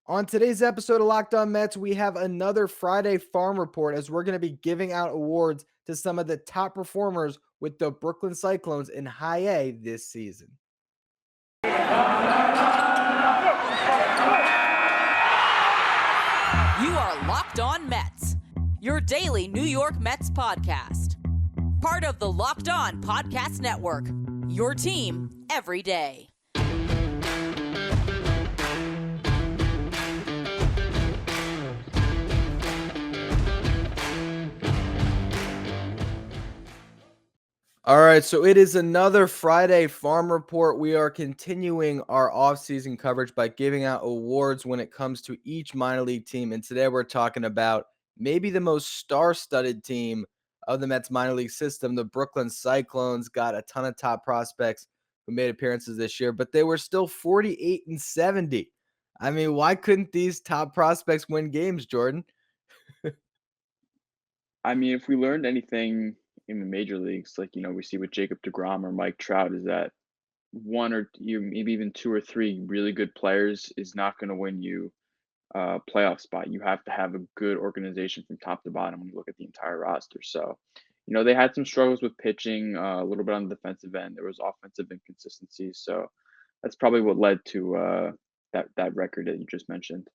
On today's episode of Locked On Mets, we have another Friday Farm Report as we're going to be giving out awards to some of the top performers with the Brooklyn Cyclones in High-A this season. You are Locked On Mets, your daily New York Mets podcast. Part of the Locked On Podcast Network, your team every day. All right, so it is another Friday Farm Report. We are continuing our offseason coverage by giving out awards when it comes to each minor league team. And today we're talking about maybe the most star-studded team of the Mets minor league system. The Brooklyn Cyclones got a ton of top prospects who made appearances this year, but they were still 48-70. I mean, why couldn't these top prospects win games, Jordan? I mean, if we learned anything in the major leagues, like, we see with Jacob Degrom or Mike Trout, is that one or maybe even two or three really good players is not going to win you a playoff spot. You have to have a good organization from top to bottom when you look at the entire roster. So, they had some struggles with pitching, a little bit on the defensive end. There was offensive inconsistencies. So that's probably what led to that record that you just mentioned.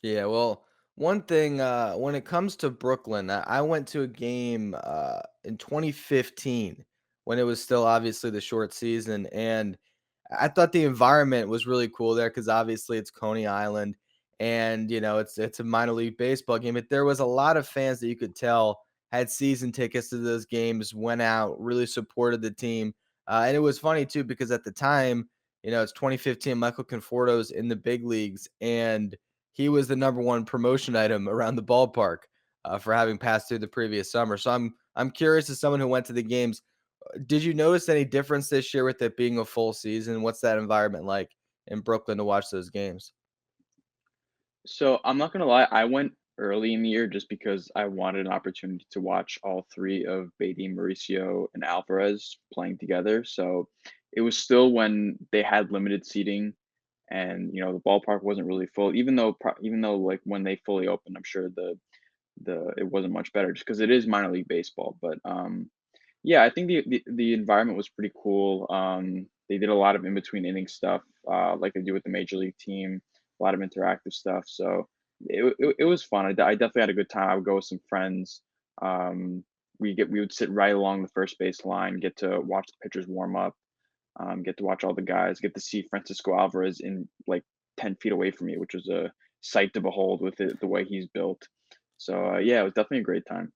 Yeah, well, one thing when it comes to Brooklyn, I went to a game in 2015 when it was still obviously the short season, and I thought the environment was really cool there because obviously it's Coney Island, and it's a minor league baseball game. But there was a lot of fans that you could tell had season tickets to those games, went out, really supported the team, and it was funny too because at the time, it's 2015, Michael Conforto's in the big leagues, and he was the number one promotion item around the ballpark for having passed through the previous summer. So I'm curious as someone who went to the games, did you notice any difference this year with it being a full season? What's that environment like in Brooklyn to watch those games? So I'm not gonna lie, I went early in the year just because I wanted an opportunity to watch all three of Baty, Mauricio, and Alvarez playing together. So it was still when they had limited seating, and the ballpark wasn't really full. Even though like when they fully opened, I'm sure the it wasn't much better just because it is minor league baseball. But yeah, I think the environment was pretty cool. They did a lot of in between inning stuff, like they do with the major league team, a lot of interactive stuff. So it was fun. I definitely had a good time. I would go with some friends. Um, we would sit right along the first base line, get to watch the pitchers warm up, get to watch all the guys, get to see Francisco Alvarez in like 10 feet away from me, which was a sight to behold with the way he's built. So yeah, it was definitely a great time.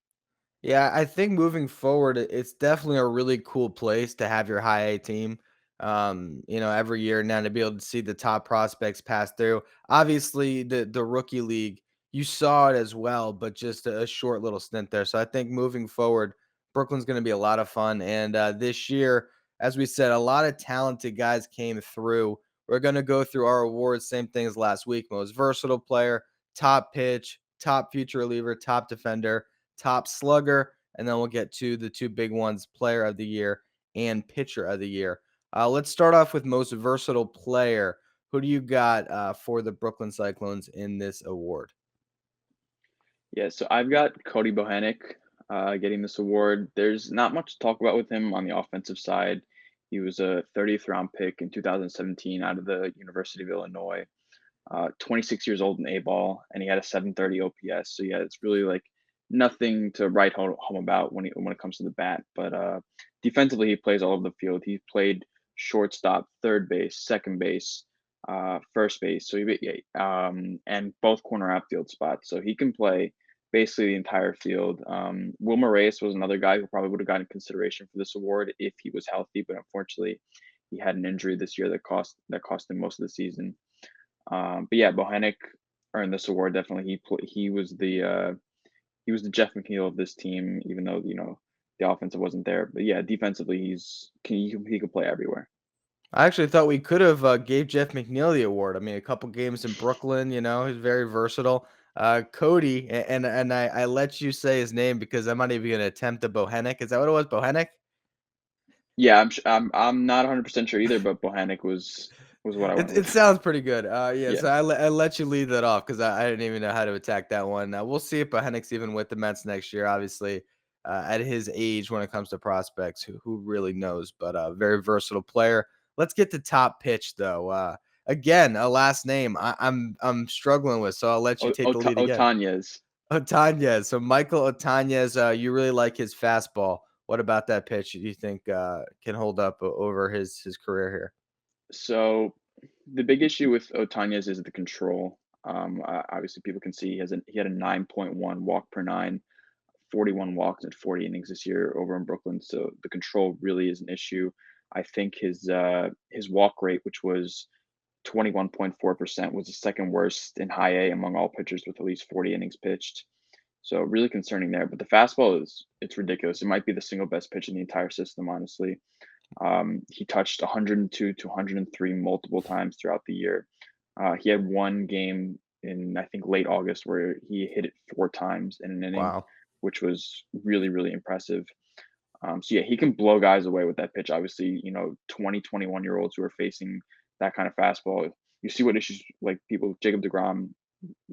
Yeah, I think moving forward, it's definitely a really cool place to have your high A team. Every year now to be able to see the top prospects pass through. Obviously, the rookie league, you saw it as well, but just a short little stint there. So I think moving forward, Brooklyn's going to be a lot of fun. And this year, as we said, a lot of talented guys came through. We're going to go through our awards, same thing as last week: most versatile player, top pitch, top future reliever, top defender, top slugger, and then we'll get to the two big ones: player of the year and pitcher of the year. Let's start off with most versatile player. Who do you got for the Brooklyn Cyclones in this award? Yeah, so I've got Cody Bohannick getting this award. There's not much to talk about with him on the offensive side. He was a 30th round pick in 2017 out of the University of Illinois. 26 years old in A ball, and he had a 730 OPS. So yeah, it's really like nothing to write home about when it comes to the bat. But defensively, he plays all over the field. He played shortstop, third base, second base, first base. So and both corner outfield spots. So he can play basically the entire field. Wilmer Reyes was another guy who probably would have gotten consideration for this award if he was healthy, but unfortunately, he had an injury this year that cost him most of the season. But yeah, Bohannick earned this award definitely. He was the Jeff McNeil of this team, even though the offensive wasn't there. But yeah, defensively he can play everywhere. I actually thought we could have gave Jeff McNeil the award. I mean, a couple games in Brooklyn, he's very versatile. Cody, and I let you say his name because I'm not even going to attempt a Bohannick. Is that what it was, Bohannick? Yeah, I'm not 100% sure either, but Bohannick was was what I went It with. sounds pretty good. Yeah, Yeah. so I let you lead that off because I didn't even know how to attack that one. We'll see if Hennick's even with the Mets next year. Obviously, at his age, when it comes to prospects, who really knows? But very versatile player. Let's get to top pitch though. Again, a last name I'm struggling with, so I'll let you take the lead again. Otanez. Otanez. So Michael Otanez, you really like his fastball. What about that pitch do you think can hold up over his career here? So the big issue with Otanez is the control. Obviously, people can see he had a 9.1 walk per nine, 41 walks in 40 innings this year over in Brooklyn. So the control really is an issue. I think his walk rate, which was 21.4%, was the second worst in high A among all pitchers with at least 40 innings pitched. So really concerning there. But the fastball it's ridiculous. It might be the single best pitch in the entire system, honestly. He touched 102 to 103 multiple times throughout the year. He had one game in I think late August where he hit it four times in an inning, Wow. which was really really impressive. So yeah, he can blow guys away with that pitch. Obviously, 20, 21 year olds who are facing that kind of fastball. You see what issues like people, Jacob Degrom,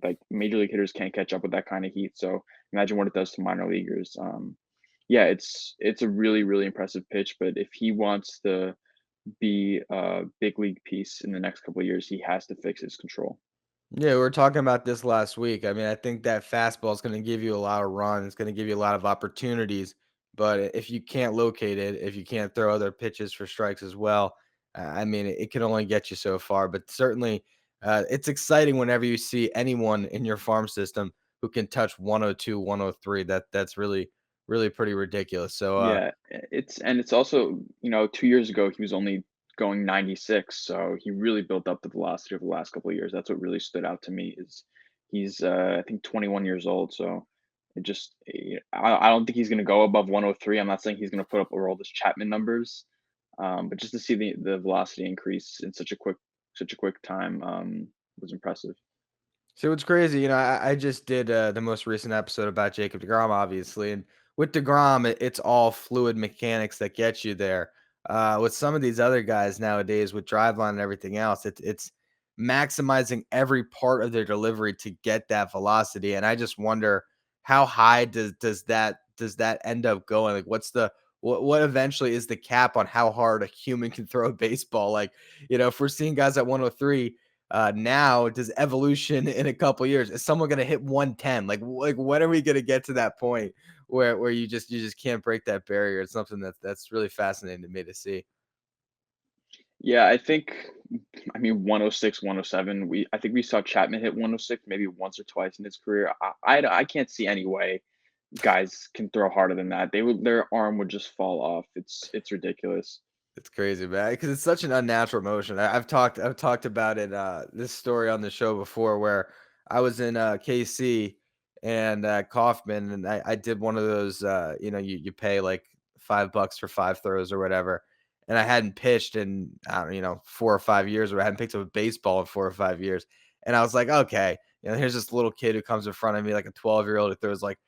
like major league hitters can't catch up with that kind of heat. So imagine what it does to minor leaguers. Yeah, it's a really really impressive pitch. But if he wants to be a big league piece in the next couple of years, he has to fix his control. Yeah, we were talking about this last week. I mean, I think that fastball is going to give you a lot of runs. It's going to give you a lot of opportunities. But if you can't locate it, if you can't throw other pitches for strikes as well, I mean, it can only get you so far. But certainly, it's exciting whenever you see anyone in your farm system who can touch 102, 103. That's really, really pretty ridiculous. So, Yeah, it's also, 2 years ago, he was only going 96, so he really built up the velocity over the last couple of years. That's what really stood out to me is he's, I think 21 years old, so it just I don't think he's gonna go above 103. I'm not saying he's gonna put up all this Chapman numbers, but just to see the velocity increase in such a quick time, was impressive. so it's crazy, I just did the most recent episode about Jacob Degrom, obviously, and with Degrom, it's all fluid mechanics that get you there. With some of these other guys nowadays, with driveline and everything else, it's maximizing every part of their delivery to get that velocity. And I just wonder how high does that end up going? Like, what eventually is the cap on how hard a human can throw a baseball? Like, if we're seeing guys at 103 now, does evolution in a couple years, is someone going to hit 110? Like when are we going to get to that point where you just can't break that barrier? It's something that's really fascinating to me to see. Yeah, I mean, 106, 107. I think we saw Chapman hit 106 maybe once or twice in his career. I can't see any way guys can throw harder than that. Their arm would just fall off. It's ridiculous. It's crazy, man, because it's such an unnatural motion. I've talked about it, this story on the show before, where I was in KC and Kaufman, and I did one of those. You pay like $5 for 5 throws or whatever, and I hadn't pitched in, I don't know, 4 or 5 years, or I hadn't picked up a baseball in 4 or 5 years, and I was like, okay, here's this little kid who comes in front of me, like a 12-year-old who throws like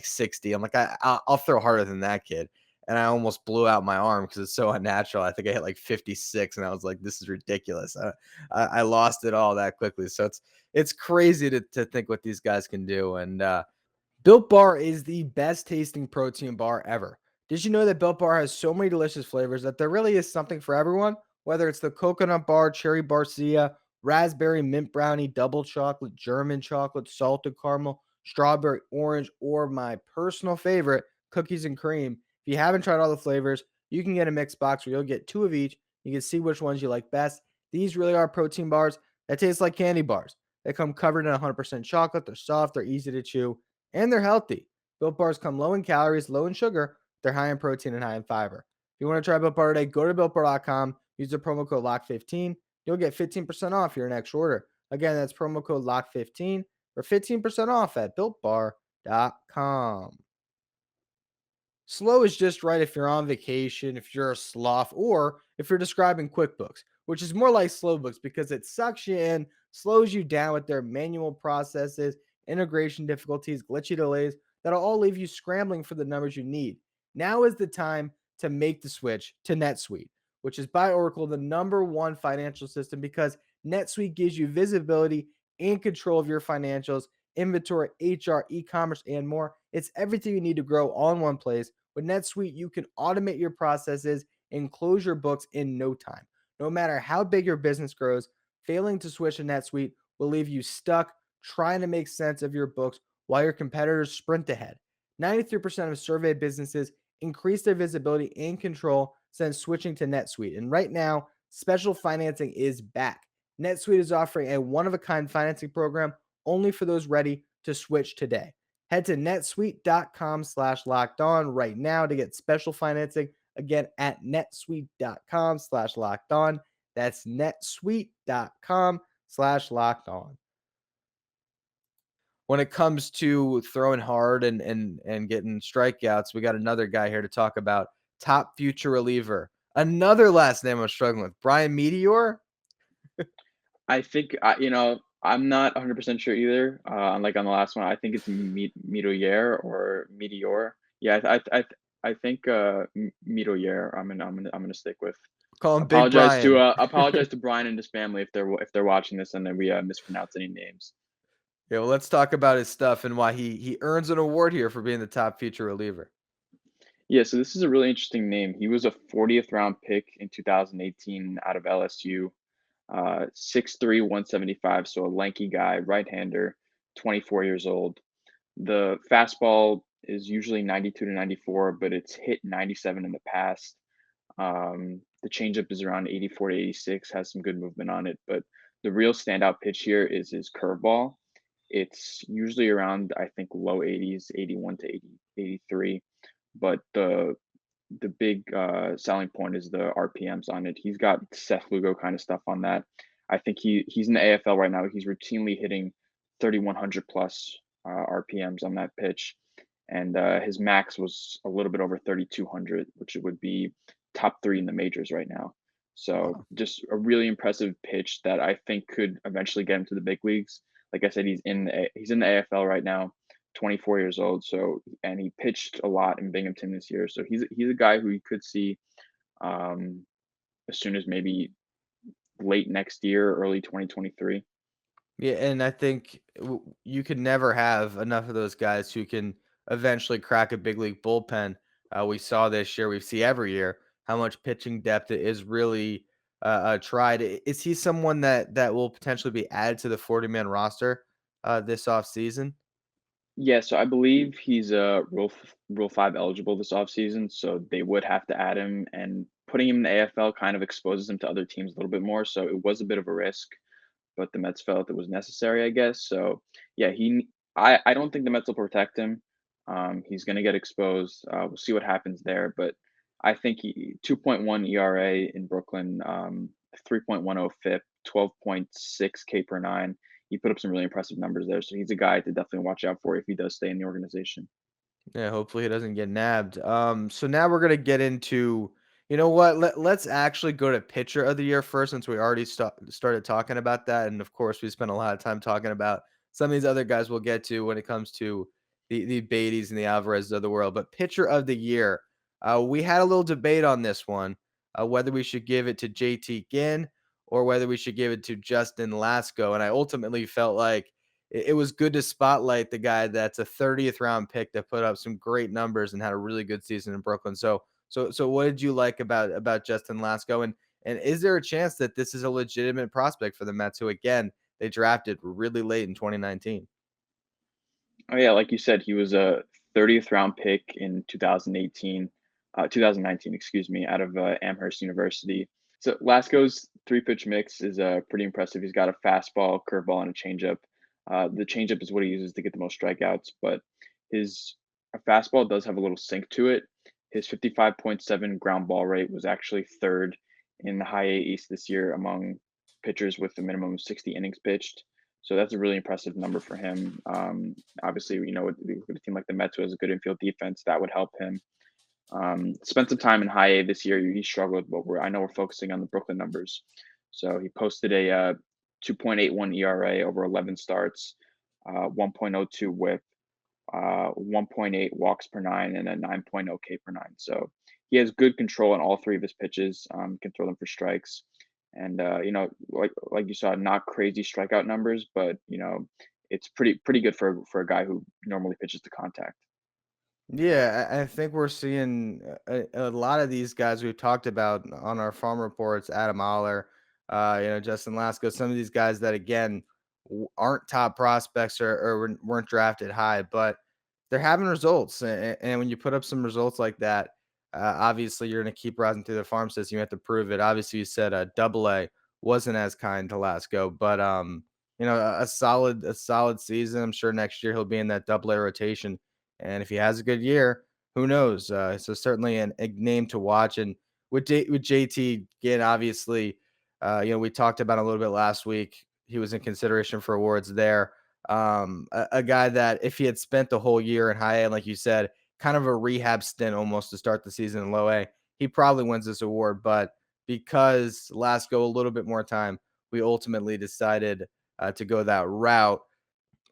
60. I'm like, I'll throw harder than that kid, and I almost blew out my arm because it's so unnatural. I think I hit like 56, and I was like, "This is ridiculous." I lost it all that quickly. So it's crazy to think what these guys can do. And Built Bar is the best tasting protein bar ever. Did you know that Built Bar has so many delicious flavors that there really is something for everyone? Whether it's the coconut bar, cherry barcia, raspberry mint brownie, double chocolate, German chocolate, salted caramel, strawberry orange, or my personal favorite, cookies and cream. If you haven't tried all the flavors, you can get a mixed box where you'll get two of each. You can see which ones you like best. These really are protein bars that taste like candy bars. They come covered in 100% chocolate. They're soft, they're easy to chew, and they're healthy. Built bars come low in calories, low in sugar. They're high in protein and high in fiber. If you want to try Built Bar today, go to builtbar.com. Use the promo code LOCK15. You'll get 15% off your next order. Again, that's promo code LOCK15 for 15% off at builtbar.com. Slow is just right if you're on vacation, if you're a sloth, or if you're describing QuickBooks, which is more like slow books because it sucks you in, slows you down with their manual processes, integration difficulties, glitchy delays that'll all leave you scrambling for the numbers you need. Now is the time to make the switch to NetSuite. which is by Oracle, the #1 financial system, because NetSuite gives you visibility and control of your financials, inventory, HR, e-commerce, and more. It's everything you need to grow all in one place. With NetSuite, you can automate your processes and close your books in no time. No matter how big your business grows, failing to switch to NetSuite will leave you stuck trying to make sense of your books while your competitors sprint ahead. 93% of surveyed businesses increase their visibility and control since switching to NetSuite. And right now, special financing is back. NetSuite is offering a one-of-a-kind financing program only for those ready to switch today. Head to netsuite.com/lockedon right now to get special financing. Again, at netsuite.com/lockedon. That's netsuite.com/lockedon. When it comes to throwing hard and getting strikeouts, we got another guy here to talk about. Top future reliever. Another last name I'm struggling with. Brian Meteor? I think I'm not 100% sure either. Like on the last one, I think it's Meteor or Meteor. Yeah, I think Meteor. I'm gonna stick with. Call him Big Brian. Apologize to Brian and his family if they're watching this and then we mispronounce any names. Yeah, well, let's talk about his stuff and why he earns an award here for being the top future reliever. Yeah, so this is a really interesting name. He was a 40th round pick in 2018 out of LSU. 6'3", 175, so a lanky guy, right-hander, 24 years old. The fastball is usually 92 to 94, but it's hit 97 in the past. The changeup is around 84 to 86, has some good movement on it, but the real standout pitch here is his curveball. It's usually around, I think, low 80s, 81 to 80, 83, but the big selling point is the RPMs on it. He's got Seth Lugo kind of stuff on that. I think he's in the AFL right now. He's routinely hitting 3,100 plus RPMs on that pitch, and his max was a little bit over 3,200, which would be top 3 in the majors right now. So Wow. just a really impressive pitch that I think could eventually get him to the big leagues. Like I said, he's in the AFL right now, 24 years old. So and he pitched a lot in Binghamton this year. So he's a guy who you could see um, as soon as maybe late next year, early 2023. Yeah, and I think you could never have enough of those guys who can eventually crack a big league bullpen. We saw this year, we see every year how much pitching depth is really tried. Is he someone that will potentially be added to the 40-man roster this offseason? Yeah, so I believe he's Rule 5 eligible this offseason, so they would have to add him, and putting him in the AFL kind of exposes him to other teams a little bit more. So it was a bit of a risk, but the Mets felt it was necessary, I guess. So yeah, I don't think the Mets will protect him. He's going to get exposed. We'll see what happens there, but I think 2.1 ERA in Brooklyn, 3.10 FIP, 12.6 K per nine. He put up some really impressive numbers there. So he's a guy to definitely watch out for if he does stay in the organization. Yeah, hopefully he doesn't get nabbed. So now we're gonna get into, you know what? Let's actually go to pitcher of the year first, since we already started talking about that, and of course we spent a lot of time talking about some of these other guys we'll get to when it comes to the Batys and the Alvarez of the world. But pitcher of the year, we had a little debate on this one, whether we should give it to J.T. Ginn or whether we should give it to Justin Lasco, and I ultimately felt like it was good to spotlight the guy that's a 30th round pick that put up some great numbers and had a really good season in Brooklyn. So what did you like about Justin Lasco, and is there a chance that this is a legitimate prospect for the Mets, who again they drafted really late in 2019? Oh yeah, like you said, he was a 30th round pick in 2019, excuse me, out of Amherst University. So Lasco's 3 pitch mix is pretty impressive. He's got a fastball, curveball, and a changeup. The changeup is what he uses to get the most strikeouts, but his a fastball does have a little sink to it. His 55.7 ground ball rate was actually third in the High-A East this year among pitchers with a minimum of 60 innings pitched. So that's a really impressive number for him. Obviously, with a team like the Mets who has a good infield defense, that would help him. Spent some time in High-A this year. He struggled, but I know we're focusing on the Brooklyn numbers. So he posted a 2.81 ERA over 11 starts, 1.02 WHIP, 1.8 walks per nine, and a 9.0 K per nine. So he has good control on all three of his pitches. Can throw them for strikes, and like you saw, not crazy strikeout numbers, but it's pretty good for a guy who normally pitches to contact. Yeah, I think we're seeing a lot of these guys we've talked about on our farm reports, Adam Oller, Justin Lasco, some of these guys that again aren't top prospects or weren't drafted high, but they're having results. And when you put up some results like that, obviously you're going to keep rising through the farm system. You have to prove it. Obviously, you said Double A wasn't as kind to Lasco, but a solid season. I'm sure next year he'll be in that Double A rotation, and if he has a good year, who knows? So certainly a name to watch. And with JT, again, obviously, we talked about a little bit last week. He was in consideration for awards there. A guy that if he had spent the whole year in high A, like you said, kind of a rehab stint almost to start the season in low A, he probably wins this award. But because last go a little bit more time, we ultimately decided to go that route.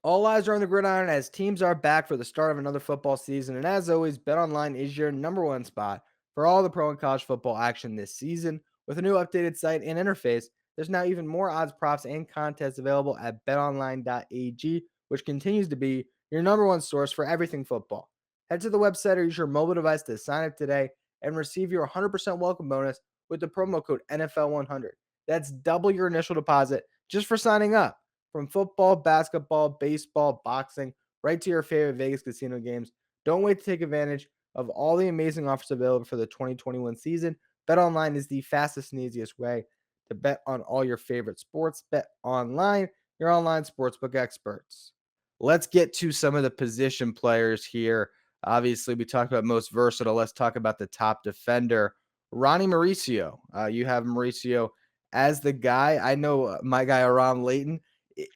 All eyes are on the gridiron as teams are back for the start of another football season. And as always, BetOnline is your number one spot for all the pro and college football action this season. With a new updated site and interface, there's now even more odds, props, and contests available at betonline.ag, which continues to be your number one source for everything football. Head to the website or use your mobile device to sign up today and receive your 100% welcome bonus with the promo code NFL100. That's double your initial deposit just for signing up. From football, basketball, baseball, boxing, right to your favorite Vegas casino games. Don't wait to take advantage of all the amazing offers available for the 2021 season. BetOnline is the fastest and easiest way to bet on all your favorite sports. BetOnline, your online sportsbook experts. Let's get to some of the position players here. Obviously, we talked about most versatile. Let's talk about the top defender, Ronny Mauricio. You have Mauricio as the guy. I know my guy Aram Leighton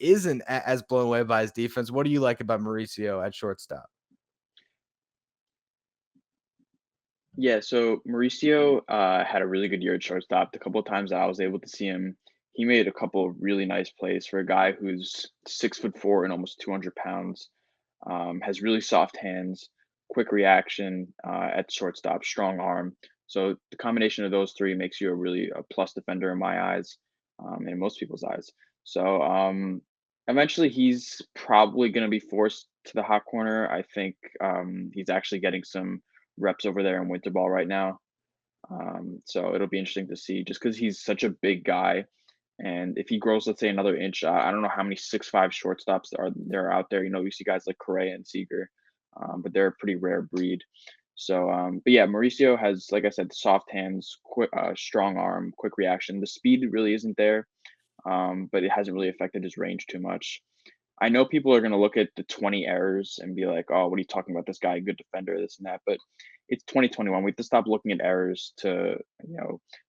isn't as blown away by his defense. What do you like about Mauricio at shortstop? Yeah, so Mauricio had a really good year at shortstop. The couple of times I was able to see him, he made a couple of really nice plays for a guy who's 6'4" and almost 200 pounds. Has really soft hands, quick reaction at shortstop, strong arm. So the combination of those three makes you a plus defender in my eyes, and in most people's eyes. So eventually, he's probably going to be forced to the hot corner. I think he's actually getting some reps over there in winter ball right now. So it'll be interesting to see, just because he's such a big guy. And if he grows, let's say another inch, I don't know how many 6'5" shortstops there are out there. You see guys like Correa and Seager, but they're a pretty rare breed. So, but yeah, Mauricio has, like I said, soft hands, quick, strong arm, quick reaction. The speed really isn't there, but it hasn't really affected his range too much. I know people are going to look at the 20 errors and be like, "Oh, what are you talking about? This guy, good defender, this and that." But it's 2021. We have to stop looking at errors to,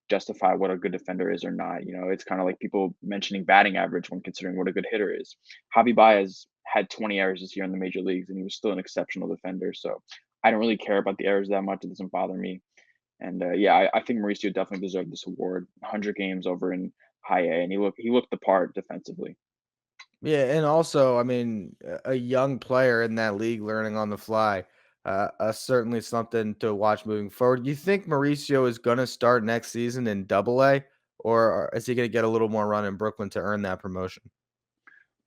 justify what a good defender is or not. It's kind of like people mentioning batting average when considering what a good hitter is. Javi Baez had 20 errors this year in the major leagues, and he was still an exceptional defender. So I don't really care about the errors that much. It doesn't bother me. And yeah, I think Mauricio definitely deserved this award. 100 games over in high A, and he looked the part defensively. Yeah, and also, I mean, a young player in that league learning on the fly, certainly something to watch moving forward. You think Mauricio is going to start next season in Double A, or is he going to get a little more run in Brooklyn to earn that promotion?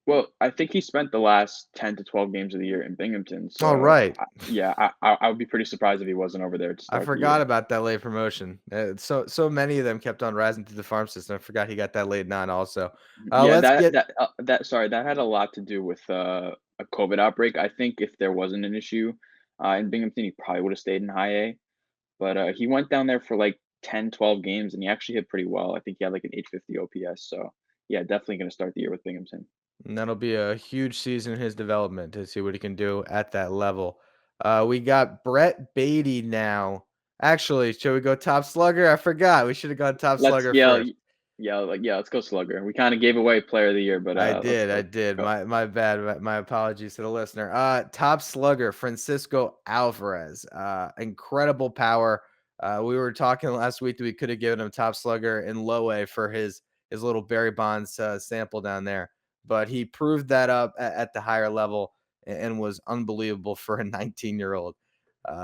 Well, I think he spent the last 10 to 12 games of the year in Binghamton, All so, right. yeah, I would be pretty surprised if he wasn't over there to I start the forgot year. about that late promotion. So many of them kept on rising through the farm system. I forgot he got that late nine also. Yeah, Let's that get that that sorry, that had a lot to do with, a COVID outbreak. I think if there wasn't an issue, in Binghamton, he probably would've stayed in high A, but, he went down there for, like, 10, 12 games, and he actually hit pretty well. I think he had, like, an 850 OPS, so, yeah, definitely gonna start the year with Binghamton. And that'll be a huge season in his development to see what he can do at that level. We got Brett Beatty now. Actually, should we go top slugger? I forgot. We should have gone top Let's slugger yeah, first. yeah, let's go Slugger. We kinda gave away player of the year, but, I let's did. I go. did. Go. My bad. My apologies to the listener. Top slugger, Francisco Alvarez. Incredible power. We were talking last week that we could have given him top slugger in low A for his little Barry Bonds sample down there, but he proved that up at the higher level and was unbelievable for a 19-year-old,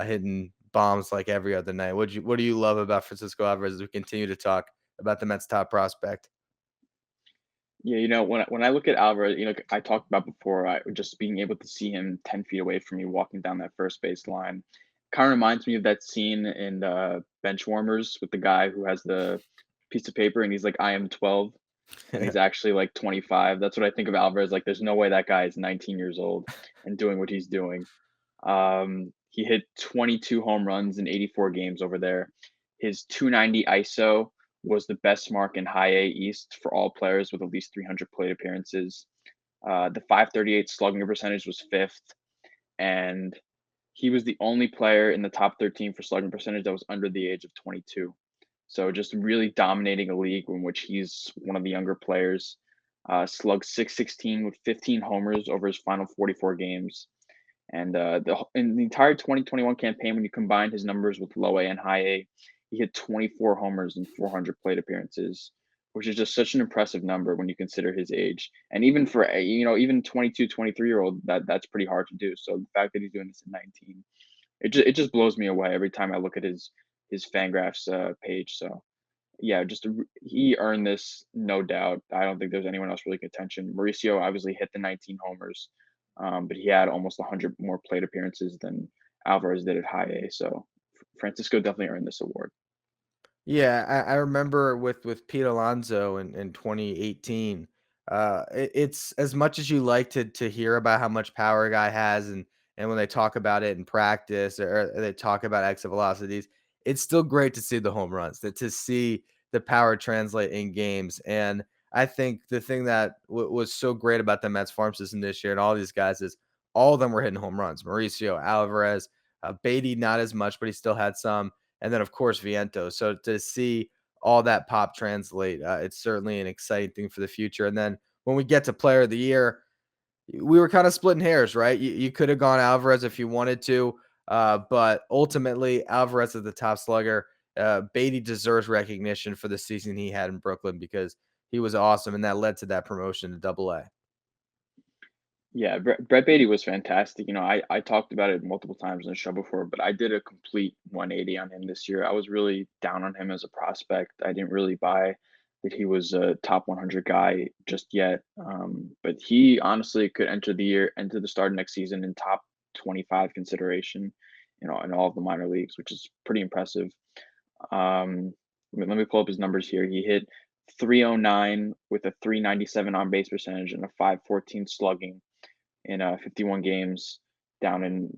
hitting bombs like every other night. What do you love about Francisco Alvarez as we continue to talk about the Mets' top prospect? Yeah, when I look at Alvarez, I talked about before, just being able to see him 10 feet away from me walking down that first base line kind of reminds me of that scene in Benchwarmers with the guy who has the piece of paper and he's like, I am 12, and he's actually like 25. That's what I think of Alvarez. Like, there's no way that guy is 19 years old and doing what he's doing. He hit 22 home runs in 84 games over there. His 290 ISO was the best mark in High-A East for all players with at least 300 plate appearances. The 538 slugging percentage was fifth, and he was the only player in the top 13 for slugging percentage that was under the age of 22. So just really dominating a league in which he's one of the younger players. Slugged 616 with 15 homers over his final 44 games. And in the entire 2021 campaign, when you combine his numbers with low A and high A, he hit 24 homers and 400 plate appearances, which is just such an impressive number when you consider his age. And even for even 22, 23-year-old, that's pretty hard to do. So the fact that he's doing this at 19, it just blows me away every time I look at his Fangraphs page. So yeah, he earned this, no doubt. I don't think there's anyone else really contention. Mauricio obviously hit the 19 homers, but he had almost 100 more plate appearances than Alvarez did at high A. So Francisco definitely earned this award. Yeah, I remember with Pete Alonso in 2018. It's as much as you like to hear about how much power a guy has, and when they talk about it in practice or they talk about exit velocities, it's still great to see the home runs, to see the power translate in games. And I think the thing that was so great about the Mets farm system this year and all these guys is all of them were hitting home runs. Mauricio, Alvarez, Baty, not as much, but he still had some, and then of course Vientos. So to see all that pop translate, it's certainly an exciting thing for the future. And then when we get to Player of the Year, we were kind of splitting hairs, right? You could have gone Alvarez if you wanted to, but ultimately Alvarez is the top slugger. Beatty deserves recognition for the season he had in Brooklyn because he was awesome, and that led to that promotion to Double A. Yeah, Brett Baty was fantastic. I talked about it multiple times on the show before, but I did a complete 180 on him this year. I was really down on him as a prospect. I didn't really buy that he was a top 100 guy just yet. But he honestly could enter the start of next season in top 25 consideration, in all of the minor leagues, which is pretty impressive. Let me pull up his numbers here. He hit 309 with a 397 on base percentage and a 514 slugging in 51 games down in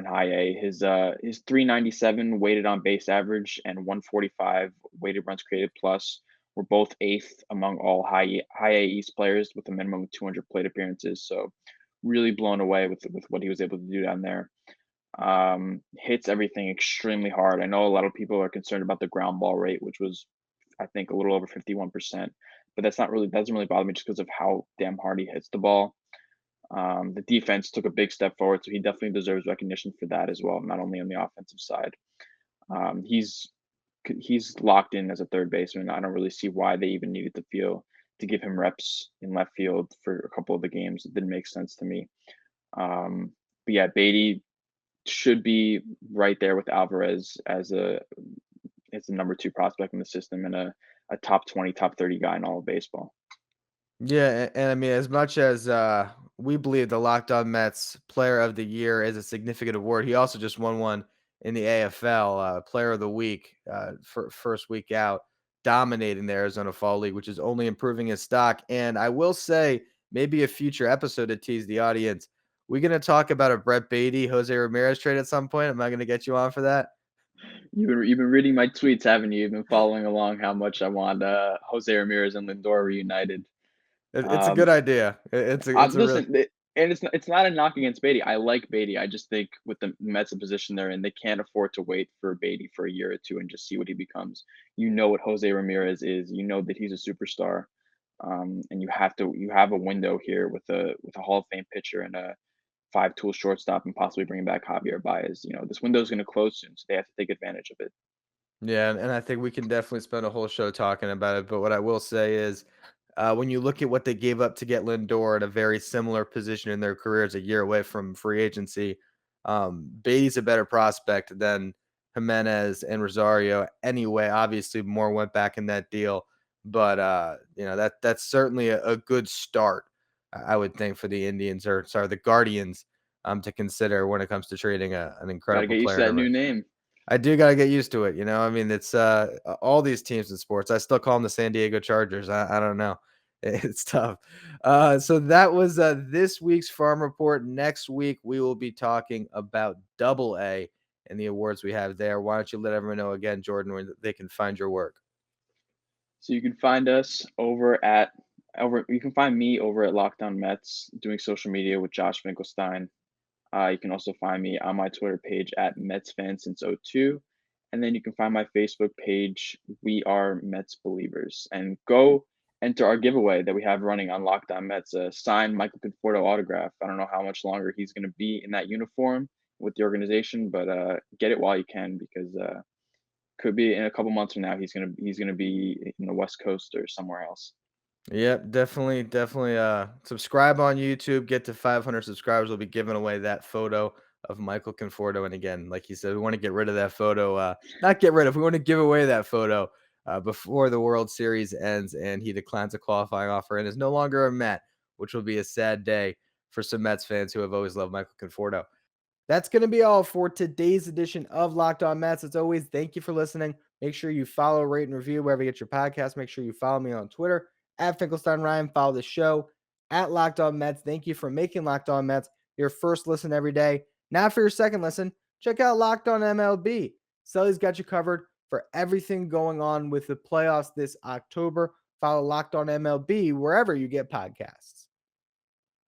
high A. His 397 weighted on base average and 145 weighted runs created plus were both eighth among all high A East players with a minimum of 200 plate appearances. So really blown away with what he was able to do down there. Hits everything extremely hard. I know a lot of people are concerned about the ground ball rate, which was I think a little over 51%, but doesn't really bother me just because of how damn hard he hits the ball. The defense took a big step forward, so he definitely deserves recognition for that as well, not only on the offensive side. He's locked in as a third baseman. I don't really see why they even needed to give him reps in left field for a couple of the games. It didn't make sense to me. But yeah, Beatty should be right there with Alvarez as the number two prospect in the system and a top 20, top 30 guy in all of baseball. Yeah, and I mean, as much as we believe the Locked On Mets Player of the Year is a significant award, he also just won one in the AFL Player of the Week for first week out, dominating the Arizona Fall League, which is only improving his stock. And I will say, maybe a future episode to tease the audience. We're gonna talk about a Brett Baty, Jose Ramirez trade at some point. Am I gonna get you on for that? You've been reading my tweets, haven't you? You've been following along how much I want Jose Ramirez and Lindor reunited. It's a good Um, idea. It's a real. Listen, and it's not a knock against Beatty. I like Beatty. I just think with the Mets in position they're in, they can't afford to wait for Beatty for a year or two and just see what he becomes. You know what Jose Ramirez is. You know that he's a superstar, and you have a window here with a Hall of Fame pitcher and a five-tool shortstop and possibly bringing back Javier Baez. This window is going to close soon, so they have to take advantage of it. Yeah, and I think we can definitely spend a whole show talking about it. But what I will say is, when you look at what they gave up to get Lindor at a very similar position in their careers, a year away from free agency, Beatty's a better prospect than Jimenez and Rosario anyway. Obviously, more went back in that deal, but that's certainly a good start, I would think, for the Indians, or sorry, the Guardians, to consider when it comes to trading an Gotta incredible get used player to in a that new rookie. name. I do got to get used to it. I mean, it's all these teams in sports. I still call them the San Diego Chargers. I don't know. It's tough. So that was this week's Farm Report. Next week, we will be talking about Double A and the awards we have there. Why don't you let everyone know again, Jordan, where they can find your work? So you can find us you can find me over at Locked On Mets doing social media with Josh Finkelstein. You can also find me on my Twitter page at Mets fan since '02. And then you can find my Facebook page, We Are Mets Believers. And go enter our giveaway that we have running on Locked On Mets, a signed Michael Conforto autograph. I don't know how much longer he's going to be in that uniform with the organization, but get it while you can, because could be in a couple months from now he's gonna be in the West Coast or somewhere else. Yep, definitely. Subscribe on YouTube. Get to 500 subscribers. We'll be giving away that photo of Michael Conforto. And again, like you said, we want to get rid of that photo. Not get rid of. We want to give away that photo before the World Series ends, and he declines a qualifying offer and is no longer a Met, which will be a sad day for some Mets fans who have always loved Michael Conforto. That's going to be all for today's edition of Locked On Mets. As always, thank you for listening. Make sure you follow, rate, and review wherever you get your podcast. Make sure you follow me on Twitter at Finkelstein Ryan. Follow the show at Locked On Mets. Thank you for making Locked On Mets your first listen every day. Now for your second listen, check out Locked On MLB. Sully's got you covered for everything going on with the playoffs this October. Follow Locked On MLB wherever you get podcasts.